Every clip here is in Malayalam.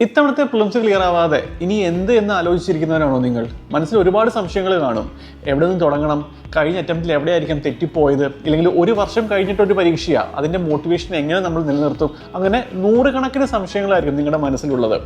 ഇത്തവണത്തെ പ്രിലിംസ് ക്ലിയർ ആവാതെ ഇനി എന്ത് എന്ന് ആലോചിച്ചിരിക്കുന്നവരാണോ നിങ്ങൾ? മനസ്സിൽ ഒരുപാട് സംശയങ്ങൾ കാണും. എവിടെ നിന്ന് തുടങ്ങണം? കഴിഞ്ഞ അറ്റംപ്റ്റിൽ എവിടെയായിരിക്കും തെറ്റിപ്പോയത്? ഇല്ലെങ്കിൽ ഒരു വർഷം കഴിഞ്ഞിട്ടൊരു പരീക്ഷയാണ്, അതിൻ്റെ മോട്ടിവേഷൻ എങ്ങനെ നമ്മൾ നിലനിർത്തും? അങ്ങനെ നൂറുകണക്കിന് സംശയങ്ങളായിരിക്കും നിങ്ങളുടെ മനസ്സിലുള്ളത്.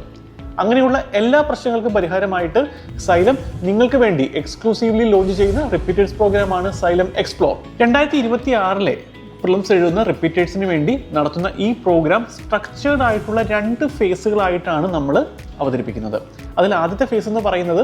അങ്ങനെയുള്ള എല്ലാ പ്രശ്നങ്ങൾക്കും പരിഹാരമായിട്ട് സൈലം നിങ്ങൾക്ക് വേണ്ടി എക്സ്ക്ലൂസീവ്ലി ലോഞ്ച് ചെയ്യുന്ന റിപ്പീറ്റേഴ്സ് പ്രോഗ്രാമാണ് സൈലം എക്സ്പ്ലോർ. 2026 പ്രിലിംസ് എഴുതുന്ന റിപ്പീറ്റേഴ്സിന് വേണ്ടി നടത്തുന്ന ഈ പ്രോഗ്രാം സ്ട്രക്ചേർഡ് ആയിട്ടുള്ള 2 ഫേസുകളായിട്ടാണ് നമ്മൾ അവതരിപ്പിക്കുന്നത്. അതിൽ ആദ്യത്തെ ഫേസ് എന്ന് പറയുന്നത്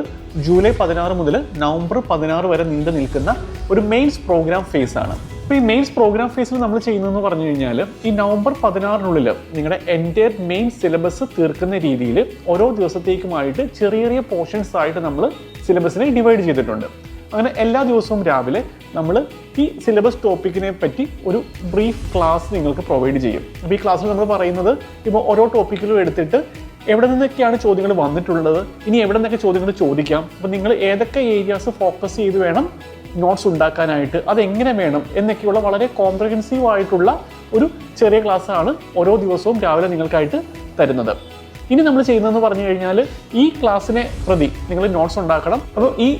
ജൂലൈ 16 മുതൽ നവംബർ 16 വരെ നീണ്ടു നിൽക്കുന്ന ഒരു മെയിൻസ് പ്രോഗ്രാം ഫേസ് ആണ്. അപ്പോൾ ഈ മെയിൻസ് പ്രോഗ്രാം ഫേസിൽ നമ്മൾ ചെയ്യുന്നതെന്ന് പറഞ്ഞു കഴിഞ്ഞാൽ, ഈ നവംബർ 16 നിങ്ങളുടെ എൻറ്റയർ മെയിൻ സിലബസ് തീർക്കുന്ന രീതിയിൽ ഓരോ ദിവസത്തേക്കുമായിട്ട് ചെറിയ ചെറിയ പോർഷൻസ് ആയിട്ട് നമ്മൾ സിലബസിനെ ഡിവൈഡ് ചെയ്തിട്ടുണ്ട്. അങ്ങനെ എല്ലാ ദിവസവും രാവിലെ നമ്മൾ ഈ സിലബസ് ടോപ്പിക്കിനെ പറ്റി ഒരു ബ്രീഫ് ക്ലാസ് നിങ്ങൾക്ക് പ്രൊവൈഡ് ചെയ്യും. അപ്പോൾ ഈ ക്ലാസ്സിൽ നമ്മൾ പറയുന്നത് ഇപ്പോൾ ഓരോ ടോപ്പിക്കിലും എടുത്തിട്ട് എവിടെ നിന്നൊക്കെയാണ് ചോദ്യങ്ങൾ വന്നിട്ടുള്ളത്, ഇനി എവിടെ നിന്നൊക്കെ ചോദ്യങ്ങൾ ചോദിക്കാം, അപ്പോൾ നിങ്ങൾ ഏതൊക്കെ ഏരിയാസ് ഫോക്കസ് ചെയ്ത് വേണം നോട്ട്സ് ഉണ്ടാക്കാനായിട്ട്, അതെങ്ങനെ വേണം എന്നൊക്കെയുള്ള വളരെ കോംപ്രഹെൻസീവ് ആയിട്ടുള്ള ഒരു ചെറിയ ക്ലാസ്സാണ് ഓരോ ദിവസവും രാവിലെ നിങ്ങൾക്കായിട്ട് തരുന്നത്. ഇനി നമ്മൾ ചെയ്യുന്നതെന്ന് പറഞ്ഞു കഴിഞ്ഞാൽ, ഈ ക്ലാസ്സിനെ പ്രതി നിങ്ങൾ നോട്ട്സ് ഉണ്ടാക്കണം. അപ്പോൾ ഈ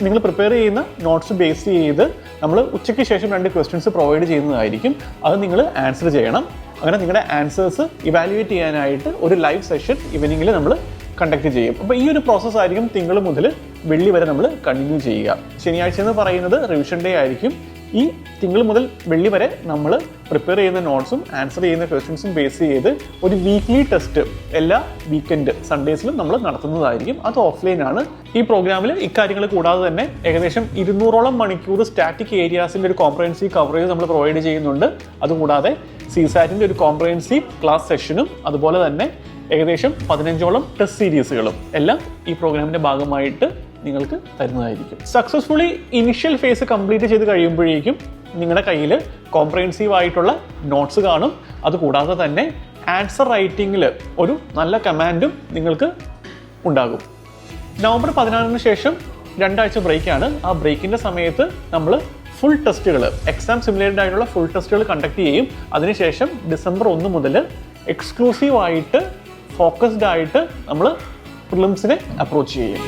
നിങ്ങൾ പ്രിപ്പയർ ചെയ്യുന്ന നോട്ട്സ് ബേസ് ചെയ്ത് നമ്മൾ ഉച്ചയ്ക്ക് ശേഷം 2 ക്വസ്റ്റ്യൻസ് പ്രൊവൈഡ് ചെയ്യുന്നതായിരിക്കും. അത് നിങ്ങൾ ആൻസർ ചെയ്യണം. അങ്ങനെ നിങ്ങളുടെ ആൻസേഴ്സ് ഇവാലുവേറ്റ് ചെയ്യാനായിട്ട് ഒരു ലൈവ് സെഷൻ ഈവനിങ്ങിൽ നമ്മൾ കണ്ടക്ട് ചെയ്യും. അപ്പോൾ ഈ ഒരു പ്രോസസ്സ് ആയിരിക്കും തിങ്കൾ മുതൽ വെള്ളി വരെ നമ്മൾ കണ്ടിന്യൂ ചെയ്യുക. ശനിയാഴ്ച എന്ന് പറയുന്നത് റിവിഷൻ ഡേ ആയിരിക്കും. ഈ തിങ്കൾ മുതൽ വെള്ളി വരെ നമ്മൾ പ്രിപ്പയർ ചെയ്യുന്ന നോട്ട്സും ആൻസർ ചെയ്യുന്ന ക്വസ്റ്റ്യൻസും ബേസ് ചെയ്ത് ഒരു വീക്ക്ലി ടെസ്റ്റ് എല്ലാ വീക്കെൻഡ് സൺഡേസിലും നമ്മൾ നടത്തുന്നതായിരിക്കും. അത് ഓഫ്ലൈൻ ആണ്. ഈ പ്രോഗ്രാമിൽ ഇക്കാര്യങ്ങൾ കൂടാതെ തന്നെ ഏകദേശം 200ഓളം മണിക്കൂർ സ്റ്റാറ്റിക് ഏരിയാസിൻ്റെ ഒരു കോംപ്രഹെൻസീവ് കവറേജ് നമ്മൾ പ്രൊവൈഡ് ചെയ്യുന്നുണ്ട്. അതുകൂടാതെ CSATൻ്റെ ഒരു കോംപ്രഹെൻസീവ് ക്ലാസ് സെഷനും അതുപോലെ തന്നെ ഏകദേശം 15ഓളം ടെസ്റ്റ് സീരീസുകളും എല്ലാം ഈ പ്രോഗ്രാമിൻ്റെ ഭാഗമായിട്ട് നിങ്ങൾക്ക് തരുന്നതായിരിക്കും. സക്സസ്ഫുള്ളി ഇനിഷ്യൽ ഫേസ് കംപ്ലീറ്റ് ചെയ്ത് കഴിയുമ്പോഴേക്കും നിങ്ങളുടെ കയ്യിൽ കോംപ്രഹെൻസീവ് ആയിട്ടുള്ള നോട്ട്സ് കാണും. അതുകൂടാതെ തന്നെ ആൻസർ റൈറ്റിങ്ങിൽ ഒരു നല്ല കമാൻഡും നിങ്ങൾക്ക് ഉണ്ടാകും. നവംബർ 16 ശേഷം 2 ആഴ്ച ബ്രേക്കാണ്. ആ ബ്രേക്കിൻ്റെ സമയത്ത് നമ്മൾ ഫുൾ ടെസ്റ്റുകൾ, എക്സാം സിമുലേറ്റഡ് ആയിട്ടുള്ള ഫുൾ ടെസ്റ്റുകൾ കണ്ടക്ട് ചെയ്യും. അതിനുശേഷം ഡിസംബർ 1 മുതൽ എക്സ്ക്ലൂസീവായിട്ട് ഫോക്കസ്ഡ് ആയിട്ട് നമ്മൾ പ്രിലിംസിനെ അപ്രോച്ച് ചെയ്യും.